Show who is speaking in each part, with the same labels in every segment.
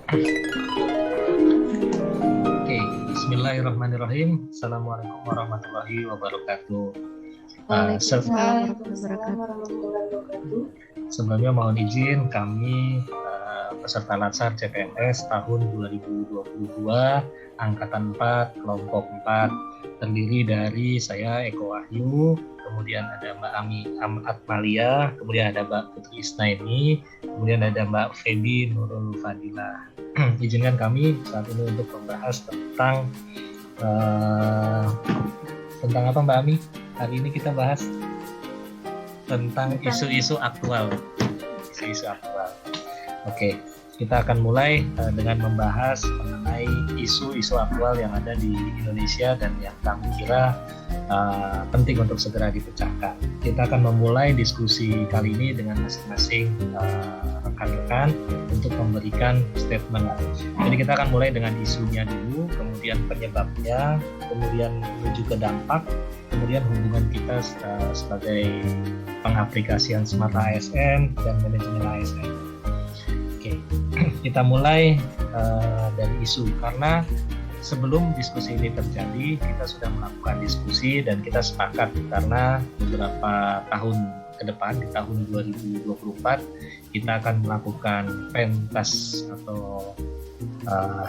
Speaker 1: Oke, Bismillahirrahmanirrahim. Assalamualaikum warahmatullahi wabarakatuh.
Speaker 2: Waalaikumsalam warahmatullahi wabarakatuh.
Speaker 1: Sebelumnya mohon izin kami peserta Latsar CPNS tahun 2022 Angkatan 4 Kelompok 4 terdiri dari saya Eko Wahyu, kemudian ada Mbak Ami Atmalia, kemudian ada Mbak Putri Isnaini, kemudian ada Mbak Feby Nurul Fadilah. Izinkan kami saat ini untuk membahas tentang apa Mbak Ami? Hari ini kita bahas tentang isu-isu aktual. Oke, kita akan mulai dengan membahas mengenai isu-isu aktual yang ada di Indonesia dan yang kami kira penting untuk segera dipecahkan. Kita akan memulai diskusi kali ini dengan masing-masing rekan-rekan untuk memberikan statement. Jadi kita akan mulai dengan isunya dulu, kemudian penyebabnya, kemudian menuju ke dampak, kemudian hubungan kita sebagai pengaplikasian smart ASN dan manajemen ASN. Oke, kita mulai dari isu, karena sebelum diskusi ini terjadi kita sudah melakukan diskusi dan kita sepakat karena beberapa tahun ke depan di tahun 2024 kita akan melakukan pentas atau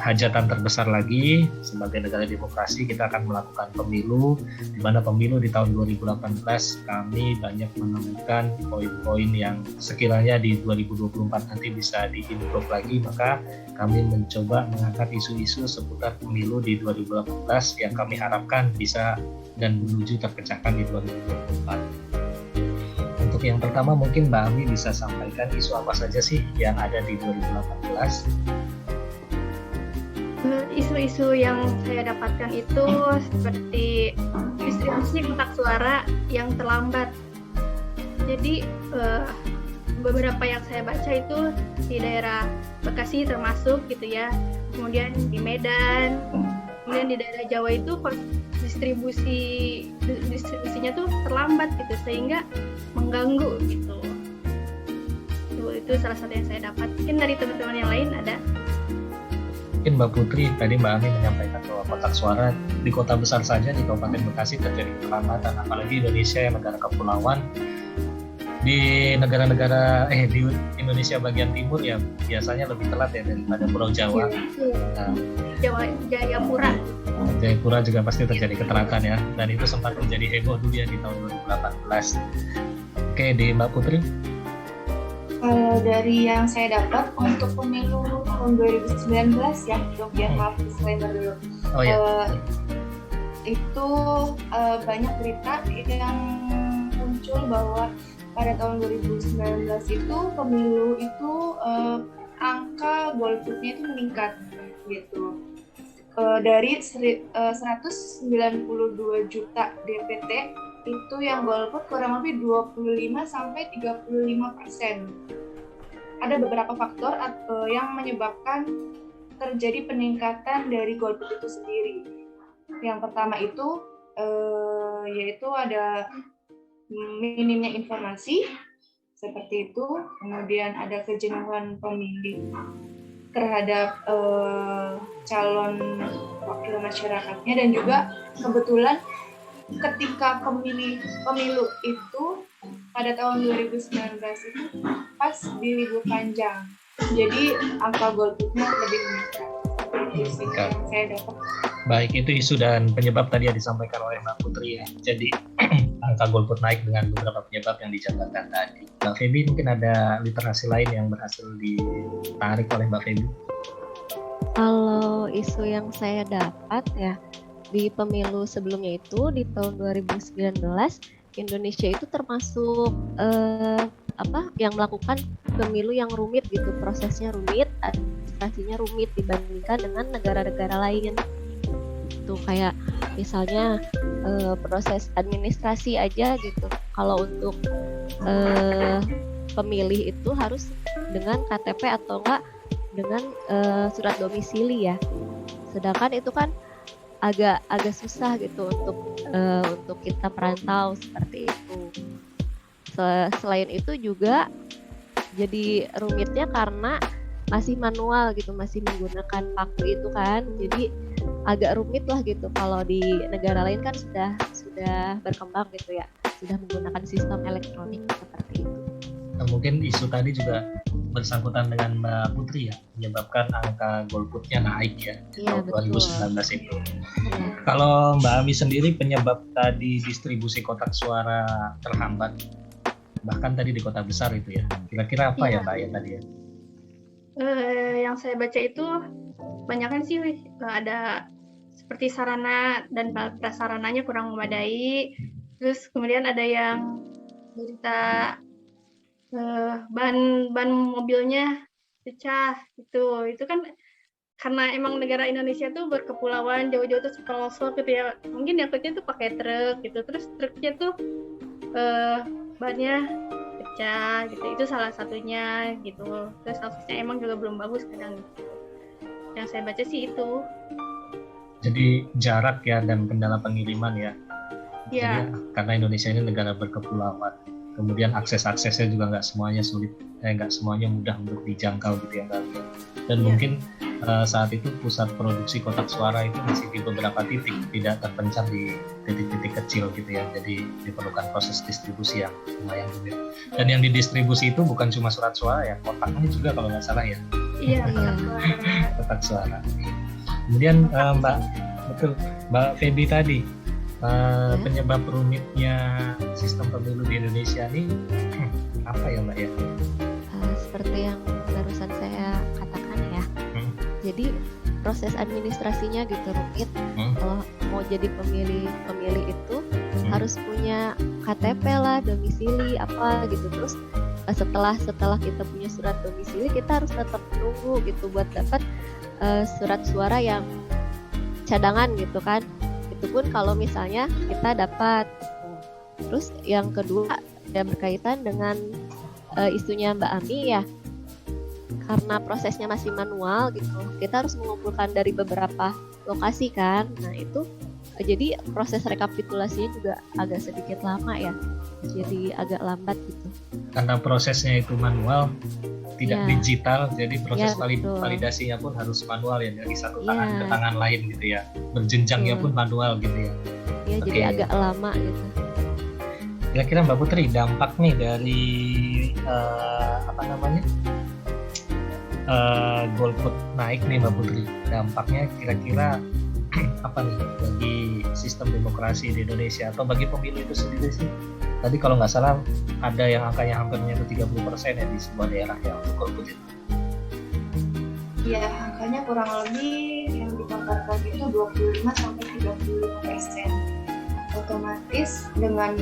Speaker 1: hajatan terbesar lagi sebagai negara demokrasi. Kita akan melakukan pemilu, di mana pemilu di tahun 2018 kami banyak menemukan poin-poin yang sekiranya di 2024 nanti bisa diimprove lagi, maka kami mencoba mengangkat isu-isu seputar pemilu di 2018 yang kami harapkan bisa dan menuju terpecahkan di 2024. Untuk yang pertama mungkin Mbak Ami bisa sampaikan isu apa saja sih yang ada di 2018?
Speaker 2: Isu-isu yang saya dapatkan itu seperti distribusi kotak suara yang terlambat. Jadi beberapa yang saya baca itu di daerah Bekasi termasuk gitu ya, kemudian di Medan, kemudian di daerah Jawa itu distribusinya tuh terlambat gitu sehingga mengganggu gitu. Itu salah satu yang saya dapat. Mungkin dari teman-teman yang lain ada.
Speaker 1: Mungkin Mbak Putri, tadi Mbak Ami menyampaikan bahwa kotak suara di kota besar saja di Kabupaten Bekasi terjadi keterlambatan, apalagi Indonesia yang negara kepulauan. Di negara-negara di Indonesia bagian timur ya biasanya lebih telat ya daripada Pulau Jawa. Nah,
Speaker 2: Jayapura.
Speaker 1: Jayapura juga pasti terjadi keterlambatan ya, dan itu sempat menjadi heboh dulu ya di tahun 2018. Oke, di Mbak Putri.
Speaker 3: Dari yang saya dapat untuk pemilu tahun 2019 ya, biar maaf disclaimer dulu.
Speaker 1: Oh ya.
Speaker 3: Itu banyak berita yang muncul bahwa pada tahun 2019 itu pemilu itu angka golputnya itu meningkat gitu. Dari 192 juta DPT itu yang golput kurang lebih 25-35%. Ada beberapa faktor yang menyebabkan terjadi peningkatan dari golput itu sendiri. Yang pertama itu yaitu ada minimnya informasi seperti itu, kemudian ada kejenuhan pemilih terhadap calon wakil masyarakatnya, dan juga kebetulan ketika pemilu itu pada tahun 2019 itu pas di libur panjang, jadi angka golputnya lebih meningkat. Itu yang saya dapat.
Speaker 1: Baik, itu isu dan penyebab tadi yang disampaikan oleh Mbak Putri ya. Jadi angka golput naik dengan beberapa penyebab yang dijabarkan tadi. Mbak Feby, mungkin ada literasi lain yang berhasil ditarik oleh Mbak Feby?
Speaker 4: Kalau isu yang saya dapat ya, di pemilu sebelumnya itu di tahun 2019 Indonesia itu termasuk yang melakukan pemilu yang rumit gitu, prosesnya rumit, administrasinya rumit dibandingkan dengan negara-negara lain. Itu kayak misalnya proses administrasi aja gitu. Kalau untuk pemilih itu harus dengan KTP atau enggak dengan surat domisili ya. Sedangkan itu kan agak susah gitu untuk kita perantau seperti itu. Selain itu juga jadi rumitnya karena masih manual gitu, masih menggunakan paku itu kan. Jadi agak rumit lah gitu. Kalau di negara lain kan sudah berkembang gitu ya, sudah menggunakan sistem elektronik seperti itu.
Speaker 1: Nah, mungkin isu tadi juga bersangkutan dengan Mbak Putri ya, menyebabkan angka golputnya naik ya di
Speaker 4: Iya,
Speaker 1: tahun
Speaker 4: betul.
Speaker 1: 2019 itu.
Speaker 4: Ya.
Speaker 1: Kalau Mbak Ami sendiri, penyebab tadi distribusi kotak suara terhambat, bahkan tadi di kota besar itu ya, kira-kira apa ya
Speaker 2: Iya.
Speaker 1: Mbak ya tadi ya?
Speaker 2: Yang saya baca itu kebanyakan sih ada seperti sarana dan prasarananya kurang memadai. Terus kemudian ada yang berita ban mobilnya pecah gitu. Itu kan karena emang negara Indonesia tuh berkepulauan, jauh-jauh tuh sepelosok gitu ya. Mungkin yang kerja tuh pakai truk gitu. Terus truknya tuh bannya pecah gitu. Itu salah satunya gitu. Terus aksesnya emang juga belum bagus kadang gitu. Yang saya baca sih itu.
Speaker 1: Jadi jarak ya dan kendala pengiriman ya.
Speaker 2: Ya,
Speaker 1: Jadi karena Indonesia ini negara berkepulauan, kemudian aksesnya juga nggak semuanya sulit, nggak semuanya mudah untuk dijangkau gitu ya Mbak. Dan
Speaker 2: Iya.
Speaker 1: mungkin saat itu pusat produksi kotak suara itu masih di beberapa titik, tidak terpencar di titik-titik kecil gitu ya. Jadi diperlukan proses distribusi yang lumayan rumit. Dan yang didistribusi itu bukan cuma surat suara ya, kotaknya juga kalau nggak salah ya,
Speaker 2: iya.
Speaker 4: Iya.
Speaker 1: kotak suara. Kemudian Mbak Feby tadi, penyebab rumitnya sistem pemilu di Indonesia ini apa ya Mbak ya?
Speaker 4: Seperti yang barusan saya katakan ya. Jadi proses administrasinya gitu rumit. Kalau mau jadi pemilih itu harus punya KTP lah, domisili apa gitu. Terus setelah kita punya surat domisili, kita harus tetap menunggu gitu buat dapat surat suara yang cadangan gitu kan. Itu pun kalau misalnya kita dapat. Terus yang kedua yang berkaitan dengan isunya Mbak Ami ya, karena prosesnya masih manual gitu, kita harus mengumpulkan dari beberapa lokasi kan. Nah itu jadi proses rekapitulasinya juga agak sedikit lama ya, jadi agak lambat gitu.
Speaker 1: Karena prosesnya itu manual, tidak
Speaker 4: Ya.
Speaker 1: digital, jadi proses
Speaker 4: Ya, betul.
Speaker 1: validasinya pun harus manual ya, dari satu
Speaker 4: Ya.
Speaker 1: tangan ke tangan lain gitu ya, berjenjangnya
Speaker 4: Betul.
Speaker 1: pun manual gitu ya.
Speaker 4: Ya
Speaker 1: Oke.
Speaker 4: jadi agak lama gitu.
Speaker 1: Kira-kira Mbak Putri, dampak nih dari golput naik nih Mbak Putri, dampaknya kira-kira apa nih bagi sistem demokrasi di Indonesia atau bagi pemilu itu sendiri sih? Tadi kalau nggak salah ada yang angkanya hampir menyentuh 30% ya di sebuah daerah yang untuk golput itu.
Speaker 3: Ya, angkanya kurang lebih yang dipaparkan itu 25-35%. Otomatis dengan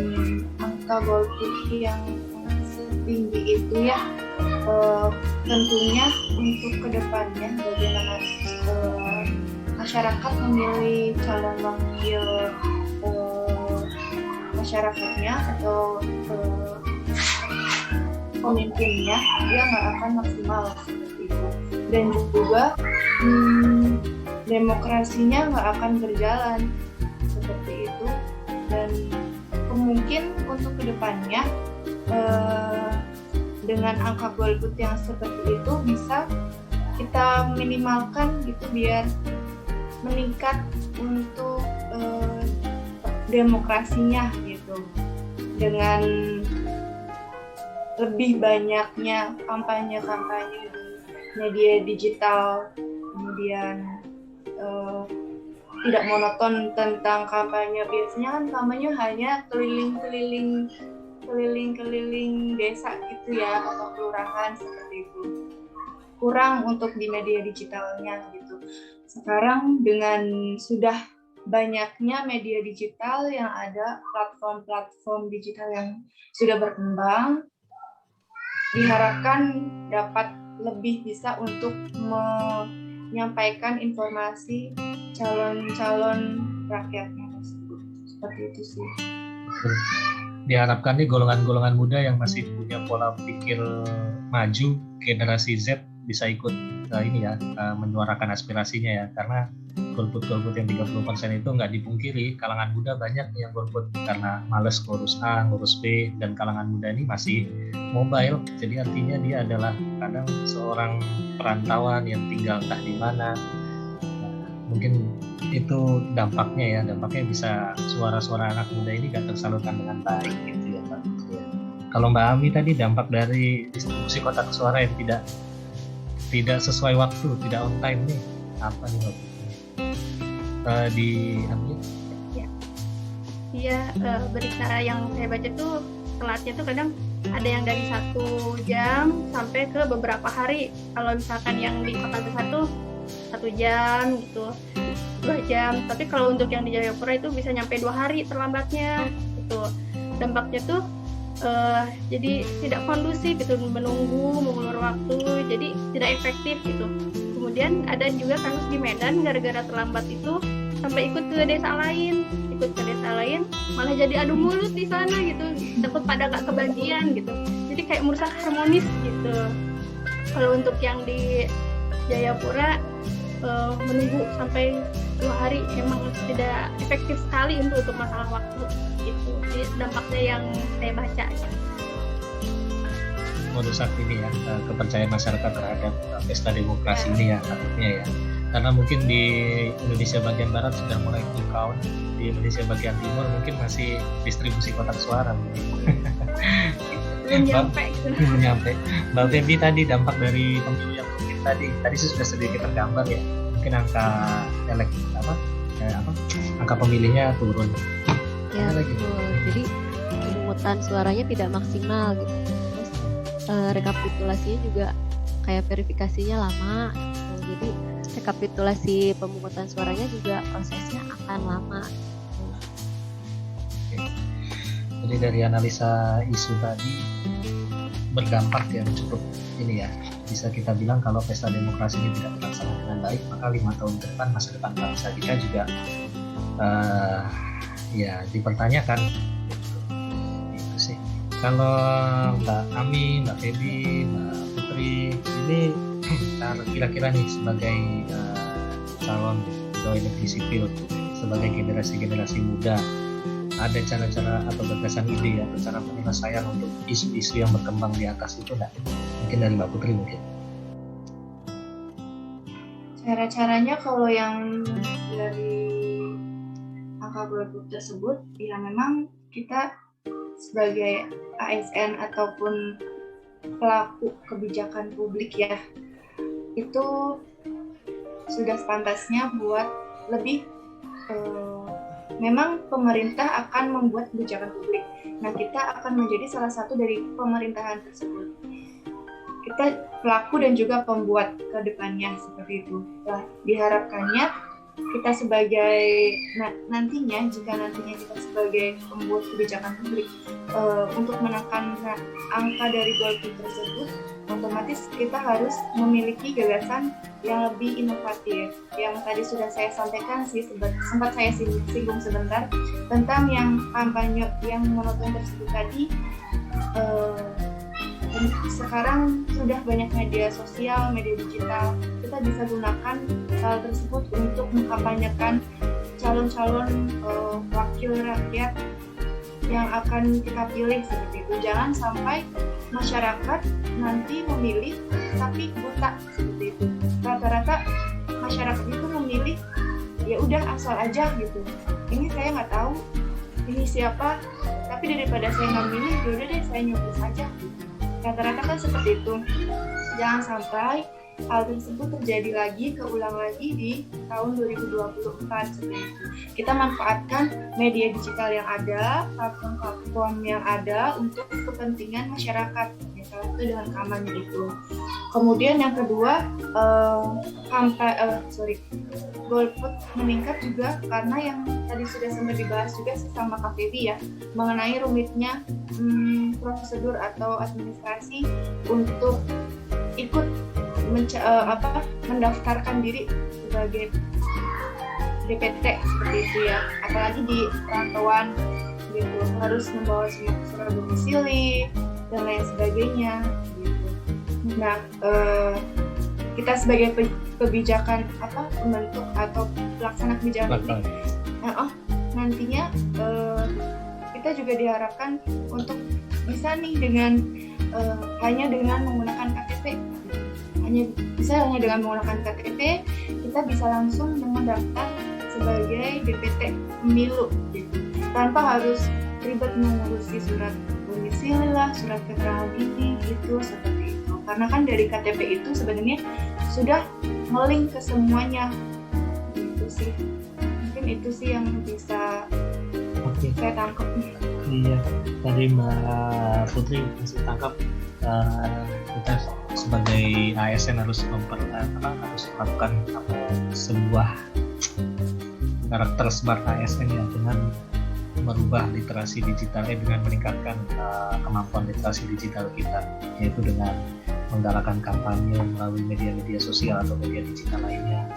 Speaker 3: angka golput yang setinggi itu ya, tentunya untuk kedepannya bagaimana masyarakat memilih calon wakil masyarakatnya atau pemimpinnya, dia nggak akan maksimal seperti itu. Dan juga demokrasinya nggak akan berjalan seperti itu. Dan mungkin untuk kedepannya dengan angka golput yang seperti itu bisa kita minimalkan gitu biar meningkat untuk demokrasinya gitu, dengan lebih banyaknya kampanye-kampanye di media digital, kemudian tidak monoton tentang kampanye. Biasanya kan kampanye hanya keliling-keliling desa gitu ya, atau kelurahan seperti itu. Kurang untuk di media digitalnya gitu. Sekarang dengan sudah banyaknya media digital yang ada, platform-platform digital yang sudah berkembang, diharapkan dapat lebih bisa untuk menyampaikan informasi calon-calon rakyatnya tersebut. Seperti itu sih.
Speaker 1: Diharapkan nih golongan-golongan muda yang masih punya pola pikir maju, generasi Z, bisa ikut menyuarakan aspirasinya ya, karena golput yang 30% itu nggak dipungkiri, kalangan muda banyak yang golput karena males ngurus A, ngurus B, dan kalangan muda ini masih mobile, jadi artinya dia adalah kadang seorang perantauan yang tinggal entah di mana. Mungkin itu dampaknya bisa suara-suara anak muda ini nggak tersalurkan dengan baik gitu ya Mbak. Kalau Mbak Ami tadi dampak dari distribusi kotak suara yang tidak sesuai waktu, tidak on time nih, apa nih Mbak? Diambil?
Speaker 2: Iya, berita yang saya baca tuh telatnya tuh kadang ada yang dari 1 jam sampai ke beberapa hari. Kalau misalkan yang di kota besar tuh 1 jam gitu, 2 jam. Tapi kalau untuk yang di Jayapura itu bisa nyampe 2 hari terlambatnya gitu. Dampaknya tuh jadi tidak kondusif gitu, menunggu, mengulur waktu, jadi tidak efektif gitu. Kemudian ada juga kasus di Medan, gara-gara terlambat itu sampai ikut ke desa lain malah jadi adu mulut di sana gitu, takut pada nggak kebagian gitu, jadi kayak merusak harmonis gitu. Kalau untuk yang di Jayapura menunggu sampai 2 hari emang tidak efektif sekali untuk masalah waktu gitu. Jadi dampaknya yang saya baca
Speaker 1: merusak ini ya, kepercayaan masyarakat terhadap pesta demokrasi ini ya, takutnya ya. Karena mungkin di Indonesia bagian barat sudah mulai full count, di Indonesia bagian timur mungkin masih distribusi kotak suara mungkin.
Speaker 2: belum nyampe gitu.
Speaker 1: Belum nyampe. Mbak Febi tadi dampak dari pemilu yang mungkin tadi sudah sedikit tergambar ya, mungkin angka angka pemilihnya turun.
Speaker 4: Ya betul. Jadi pemungutan suaranya tidak maksimal gitu. Terus rekapitulasinya juga kayak verifikasinya lama. Jadi rekapitulasi pemungutan suaranya juga prosesnya akan lama.
Speaker 1: Oke. Jadi dari analisa isu tadi berdampak yang cukup ini ya, bisa kita bilang kalau pesta demokrasi ini tidak terlaksana dengan baik, maka 5 tahun ke depan masa depan bangsa kita juga dipertanyakan. Itu sih. Kalau Mbak Ami, Mbak Febi, Mbak Putri, ini kira-kira nih sebagai calon pegawai negeri sipil, sebagai generasi muda, ada cara-cara atau gagasan ide atau cara penyelesaian untuk isu-isu yang berkembang di atas itu nggak? Mungkin dari Mbak Putri mungkin.
Speaker 3: Cara-caranya kalau yang dari angka golput tersebut, ya memang kita sebagai ASN ataupun pelaku kebijakan publik ya, itu sudah sepantasnya buat lebih memang pemerintah akan membuat kebijakan publik. Nah, kita akan menjadi salah satu dari pemerintahan tersebut. Kita pelaku dan juga pembuat ke depannya seperti itu. Nah, diharapkannya kita sebagai nantinya kita sebagai pembuat kebijakan publik untuk menekan angka dari golput tersebut, otomatis kita harus memiliki gagasan yang lebih inovatif. Yang tadi sudah saya sampaikan sih, sempat saya singgung sebentar tentang yang kampanye yang monoton tersebut tadi. Sekarang sudah banyak media sosial, media digital, kita bisa gunakan hal tersebut untuk mengkampanyekan calon-calon wakil rakyat yang akan kita pilih seperti itu. Jangan sampai masyarakat nanti memilih tapi buta seperti itu. Rata-rata masyarakat itu memilih ya udah asal aja gitu. Ini saya nggak tahu ini siapa, tapi daripada saya nggak milih, ya udah deh saya nyoblos aja. Rata-rata kan seperti itu. Jangan sampai hal tersebut terjadi lagi, keulang lagi di tahun 2024 seperti itu. Kita manfaatkan media digital yang ada, platform yang ada untuk kepentingan masyarakat, misalnya itu dengan kampanye itu. Kemudian yang kedua, golput meningkat juga karena yang tadi sudah sempat dibahas juga sama Kak Febi ya, mengenai rumitnya prosedur atau administrasi untuk ikut mendaftarkan diri sebagai DPT seperti itu ya, apalagi di perantauan gitu, harus membawa semua surat domisili dan lain sebagainya gitu. Nah, kita sebagai kebijakan pembentuk atau pelaksana kebijakan
Speaker 1: Belakang.
Speaker 3: nantinya kita juga diharapkan untuk bisa nih dengan hanya dengan menggunakan KTP, hanya dengan menggunakan KTP kita bisa langsung mendaftar sebagai DPT pemilu gitu, tanpa harus ribet mengurusi surat domisili lah, surat keterangan ini gitu, seperti itu. Karena kan dari KTP itu sebenarnya sudah nge-link ke semuanya gitu sih. Mungkin itu sih yang bisa
Speaker 1: Oke.
Speaker 3: saya tangkap nih.
Speaker 1: Iya, tadi Mbak Putri masih tangkap kita sebagai ASN harus harus melakukan sebuah karakter smart ASN ya, dengan merubah literasi digitalnya, dengan meningkatkan kemampuan literasi digital kita, yaitu dengan menggalakkan kampanye melalui media-media sosial atau media digital lainnya,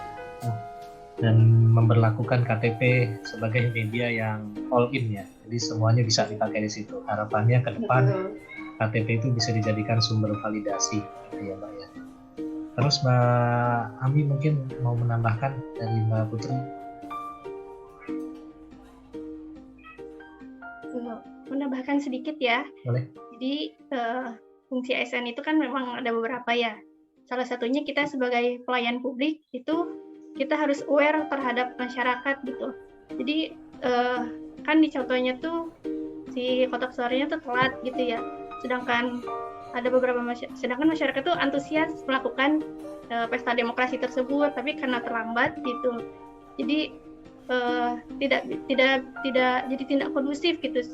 Speaker 1: dan memberlakukan KTP sebagai media yang all in ya, jadi semuanya bisa dipakai di situ. Harapannya ke depan
Speaker 3: Betul.
Speaker 1: KTP itu bisa dijadikan sumber validasi gitu ya Mbak ya. Terus Mbak Ami mungkin mau menambahkan dari Mbak Putri?
Speaker 2: Menambahkan sedikit ya.
Speaker 1: Boleh.
Speaker 2: Jadi fungsi ASN itu kan memang ada beberapa ya. Salah satunya kita sebagai pelayan publik itu kita harus aware terhadap masyarakat gitu. Jadi kan di contohnya tuh si kotak suaranya tuh telat gitu ya. Sedangkan ada beberapa masyarakat tuh antusias melakukan pesta demokrasi tersebut, tapi karena terlambat gitu. Jadi tidak jadi tidak kondusif gitu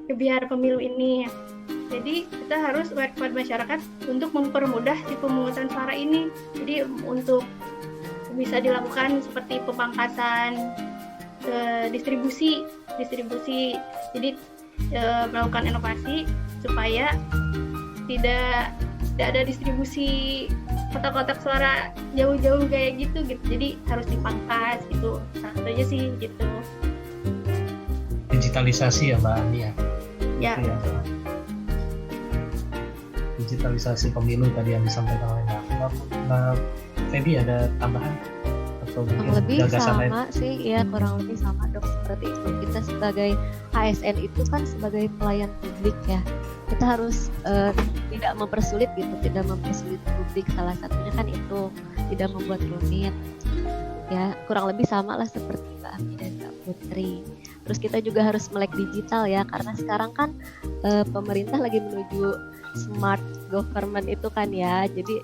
Speaker 2: kebiar pemilu ini. Jadi kita harus aware kepada masyarakat untuk mempermudah si pemungutan suara ini. Jadi untuk bisa dilakukan seperti pemangkasan distribusi. Jadi melakukan inovasi supaya tidak ada distribusi kotak-kotak suara jauh-jauh kayak gitu. Jadi harus dipangkas gitu. Satunya sih gitu.
Speaker 1: Digitalisasi ya Mbak Ani ya.
Speaker 2: Ya.
Speaker 1: Gitu ya. Digitalisasi pemilu tadi yang disampaikan oleh Mbak Feby, ada tambahan atau
Speaker 4: Kurang
Speaker 1: mungkin
Speaker 4: lebih
Speaker 1: gagasan lain?
Speaker 4: sama sih, ya kurang lebih sama dok, seperti itu. Kita sebagai ASN itu kan sebagai pelayan publik ya, kita harus tidak mempersulit gitu, tidak mempersulit publik. Salah satunya kan itu tidak membuat rumit ya, kurang lebih sama lah seperti Mbak Ami dan Mbak Putri. Terus kita juga harus melek digital ya, karena sekarang kan pemerintah lagi menuju smart government itu kan ya, jadi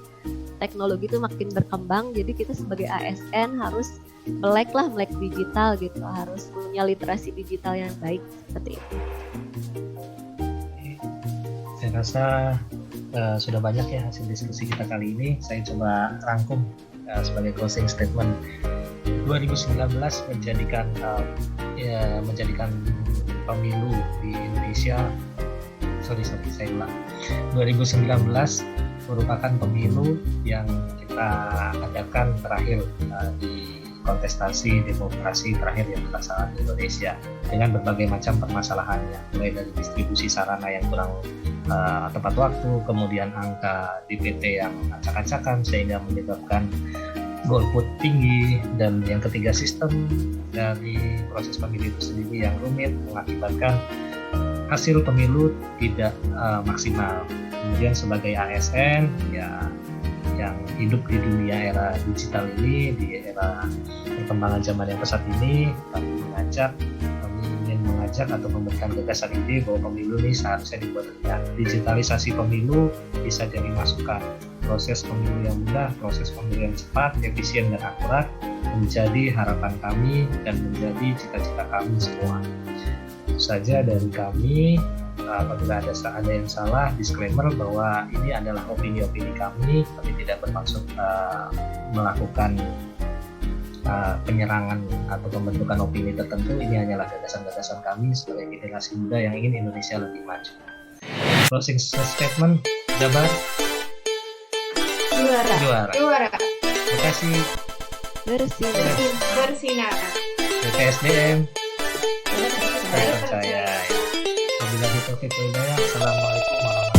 Speaker 4: teknologi itu makin berkembang, jadi kita sebagai ASN harus melek digital gitu, harus punya literasi digital yang baik, seperti itu.
Speaker 1: Saya rasa sudah banyak ya hasil diskusi kita kali ini. Saya coba rangkum sebagai closing statement. 2019 menjadikan pemilu di Indonesia, saya ulang. 2019 merupakan pemilu yang kita adakan terakhir di kontestasi demokrasi terakhir yang dilaksanakan di Indonesia, dengan berbagai macam permasalahannya, mulai dari distribusi sarana yang kurang tepat waktu, kemudian angka DPT yang acak-acakan sehingga menyebabkan golput tinggi, dan yang ketiga sistem dari proses pemilu itu sendiri yang rumit mengakibatkan hasil pemilu tidak maksimal. Kemudian sebagai ASN ya yang hidup di dunia era digital ini, di era perkembangan zaman yang pesat ini, kami ingin mengajak atau memberikan gagasan ide bahwa pemilu ini seharusnya dibuat lebih digitalisasi. Pemilu bisa jadi masukan. Proses pemilu yang mudah, proses pemilu yang cepat, efisien dan akurat menjadi harapan kami dan menjadi cita-cita kami semua. Itu saja dari kami. Apabila ada yang salah, disclaimer bahwa ini adalah opini-opini kami tidak bermaksud melakukan penyerangan atau pembentukan opini tertentu. Ini hanyalah gagasan-gagasan kami sebagai generasi muda yang ingin Indonesia lebih maju. Closing statement, Jabar juara. Bekasi
Speaker 3: bersinar.
Speaker 1: BPSDM terpercaya. Wabillahi taufiq wal hidayah. Assalamualaikum warahmatullahi wabarakatuh.